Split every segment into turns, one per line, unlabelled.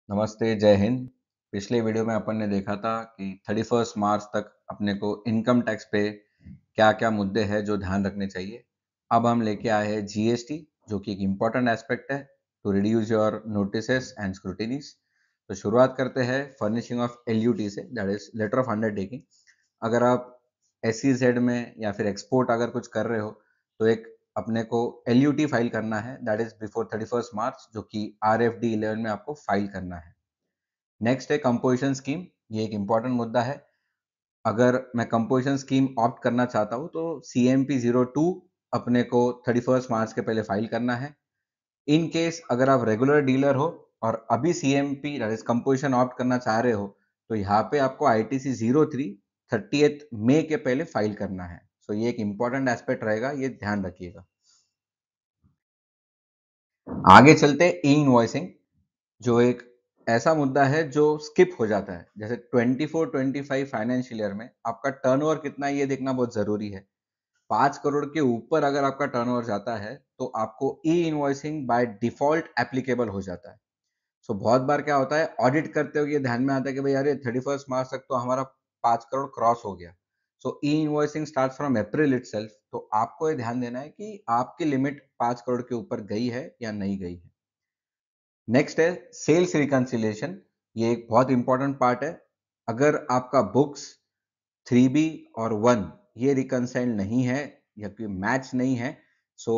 नमस्ते, जय हिंद। पिछले वीडियो में अपन ने देखा था कि 31 मार्च तक अपने को इनकम टैक्स पे क्या-क्या मुद्दे हैं जो ध्यान रखने चाहिए। अब हम लेके आए हैं जीएसटी, जो कि एक इम्पोर्टेंट एस्पेक्ट है to reduce your notices and scrutinies. तो शुरुआत करते हैं फर्निशिंग ऑफ एलयूटी से, that is letter of undertaking. अगर आप एसईजेड में या फिर एक्सपोर्ट अगर कुछ कर रहे हो तो एक अपने को एलयूटी फाइल करना है, दैट इज बिफोर 31 मार्च, जो कि आरएफडी 11 में आपको फाइल करना है। नेक्स्ट है कंपोजिशन स्कीम। ये एक इंपॉर्टेंट मुद्दा है। अगर मैं कंपोजिशन स्कीम ऑप्ट करना चाहता हूँ तो CMP 02 अपने को 31 मार्च के पहले फाइल करना है। इन केस अगर आप रेगुलर डीलर हो और अभी CMP कंपोजिशन ऑप्ट करना चाह रहे हो तो यहाँ पे आपको ITC 03 30th मई के पहले फाइल करना है। सो ये एक इंपॉर्टेंट एस्पेक्ट रहेगा, ये ध्यान रखिएगा। आगे चलते ई इनवॉइसिंग, जो एक ऐसा मुद्दा है जो स्किप हो जाता है। जैसे 24-25 फाइनेंशियल ईयर में आपका टर्नओवर कितना है ये देखना बहुत जरूरी है। 5 करोड़ के ऊपर अगर आपका टर्नओवर जाता है तो आपको ई इनवॉइसिंग बाय डिफॉल्ट एप्लीकेबल हो जाता है। सो बहुत बार क्या होता है, ऑडिट करते हुए ये ध्यान में आता है कि भाई यार ये 31 मार्च तक तो हमारा 5 करोड़ क्रॉस हो गया। So E invoicing start from April itself, तो आपको ये ध्यान देना है कि आपकी लिमिट 5 करोड़ के ऊपर गई है या नहीं गई है। नेक्स्ट है सेल्स रिकंसिलिएशन। ये एक बहुत इंपॉर्टेंट पार्ट है। अगर आपका बुक्स 3B और 1 ये रिकंसाइल नहीं है या फिर मैच नहीं है, सो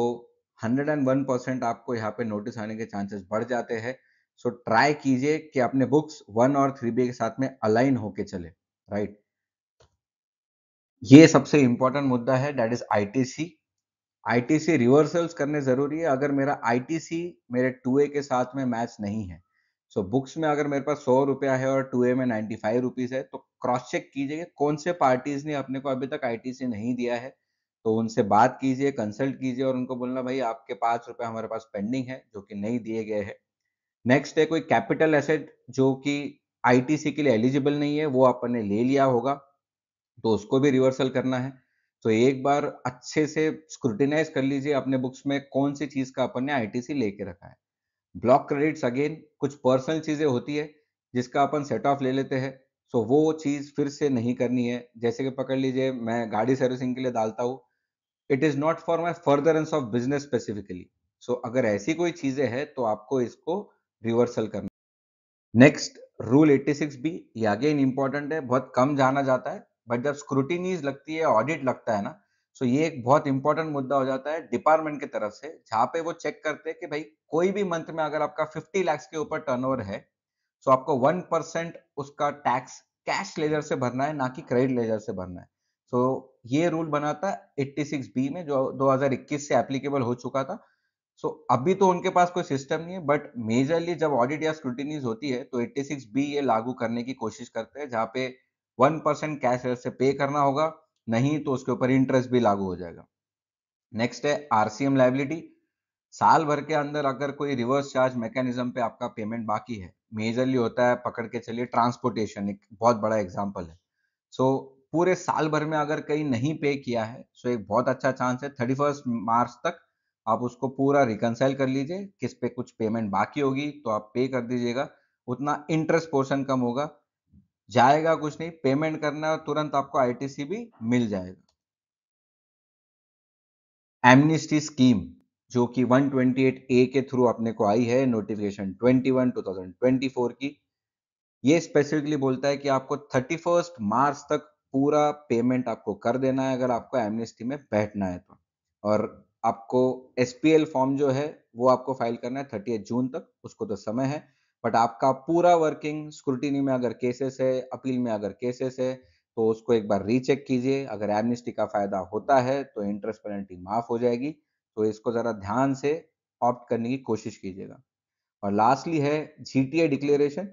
101% आपको यहाँ पे नोटिस आने के चांसेस बढ़ जाते हैं। सो ट्राई कीजिए कि अपने बुक्स 1 और 3B के साथ में अलाइन होके चले, राइट। ये सबसे इंपॉर्टेंट मुद्दा है, that is ITC. ITC reversals करने जरूरी है अगर मेरा आईटीसी मेरे 2A के साथ में मैच नहीं है। सो बुक्स में अगर मेरे पास 100 रुपया है और 2A में 95 रुपीज है तो क्रॉस चेक कीजिए कौन से पार्टीज ने अपने को अभी तक आईटीसी नहीं दिया है। तो उनसे बात कीजिए, कंसल्ट कीजिए और उनको बोलना भाई आपके 5 रुपए हमारे पास पेंडिंग है जो कि नहीं दिए गए हैं। नेक्स्ट है कोई कैपिटल एसेट जो कि आईटीसी के लिए एलिजिबल नहीं है, वो अपन ने ले लिया होगा तो उसको भी रिवर्सल करना है। तो एक बार अच्छे से स्क्रूटिनाइज कर लीजिए अपने बुक्स में कौन सी चीज का अपन ने आईटीसी लेके रखा है। ब्लॉक क्रेडिट्स अगेन कुछ पर्सनल चीजें होती है जिसका अपन सेट ऑफ ले लेते हैं। सो वो चीज फिर से नहीं करनी है। जैसे कि पकड़ लीजिए मैं गाड़ी सर्विसिंग के लिए डालता हूँ, it is not for my furtherance of business specifically. So अगर ऐसी कोई चीजें हैं तो आपको इसको रिवर्सल करना। नेक्स्ट रूल 86B, ये अगेन इंपॉर्टेंट है, बहुत कम जाना जाता है बट जब स्क्रूटिनीज लगती है, ऑडिट लगता है ना, सो ये एक बहुत इंपॉर्टेंट मुद्दा हो जाता है डिपार्टमेंट की तरफ से, जहां पे वो चेक करते हैं कि भाई कोई भी मंथ में अगर आपका 50 लाख के ऊपर टर्नओवर है तो आपको 1% उसका टैक्स कैश लेजर से भरना है, ना कि क्रेडिट लेजर से भरना है। सो ये रूल बनाता है 86B में, जो 2021 से एप्लीकेबल हो चुका था। सो अभी तो उनके पास कोई सिस्टम नहीं है बट मेजरली जब ऑडिट या स्क्रूटिनीज होती है तो 86B ये लागू करने की कोशिश करते हैं, जहाँ पे 1% कैश से पे करना होगा, नहीं तो उसके ऊपर इंटरेस्ट भी लागू हो जाएगा। नेक्स्ट है आरसीएम लाइबिलिटी। साल भर के अंदर अगर कोई रिवर्स चार्ज मैकेनिज्म पे आपका पेमेंट बाकी है, मेजरली होता है, पकड़ के चलिए ट्रांसपोर्टेशन एक बहुत बड़ा एग्जांपल है। सो पूरे साल भर में अगर कहीं नहीं पे किया है सो एक बहुत अच्छा चांस है 31 मार्च तक आप उसको पूरा रिकंसाइल कर लीजिए। किस पे कुछ पेमेंट बाकी होगी तो आप पे कर दीजिएगा, उतना इंटरेस्ट पोर्शन कम होगा। जाएगा कुछ नहीं, पेमेंट करना है तुरंत आपको आईटीसी भी मिल जाएगा। एमनिस्टी स्कीम, जो कि 128A के थ्रू अपने को आई है, नोटिफिकेशन 21/2024 की। ये स्पेसिफिकली बोलता है कि आपको 31 मार्च तक पूरा पेमेंट आपको कर देना है अगर आपको एमनेस्टी में बैठना है तो। और आपको एसपीएल फॉर्म जो है वो आपको फाइल करना है 30 जून तक, उसको तो समय है। बट आपका पूरा वर्किंग स्क्रूटिनी में अगर केसेस है, अपील में अगर केसेस है, तो उसको एक बार रीचेक कीजिए। अगर एमनेस्टी का फायदा होता है तो इंटरेस्ट पेनल्टी माफ हो जाएगी, तो इसको जरा ध्यान से ऑप्ट करने की कोशिश कीजिएगा। और लास्टली है जीटीए डिक्लेरेशन।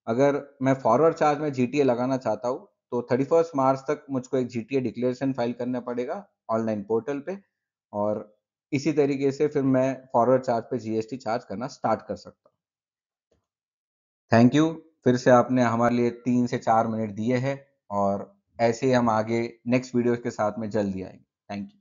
अगर मैं फॉरवर्ड चार्ज में जीटीए लगाना चाहता हूँ तो 31 मार्च तक मुझको एक जीटीए डिक्लेरेशन फाइल करना पड़ेगा ऑनलाइन पोर्टल पे, और इसी तरीके से फिर मैं फॉरवर्ड चार्ज पे जीएसटी चार्ज करना स्टार्ट कर सकता हूँ। थैंक यू, फिर से आपने हमारे लिए 3 से 4 मिनट दिए हैं और ऐसे ही हम आगे नेक्स्ट वीडियो के साथ में जल्दी आएंगे। Thank you.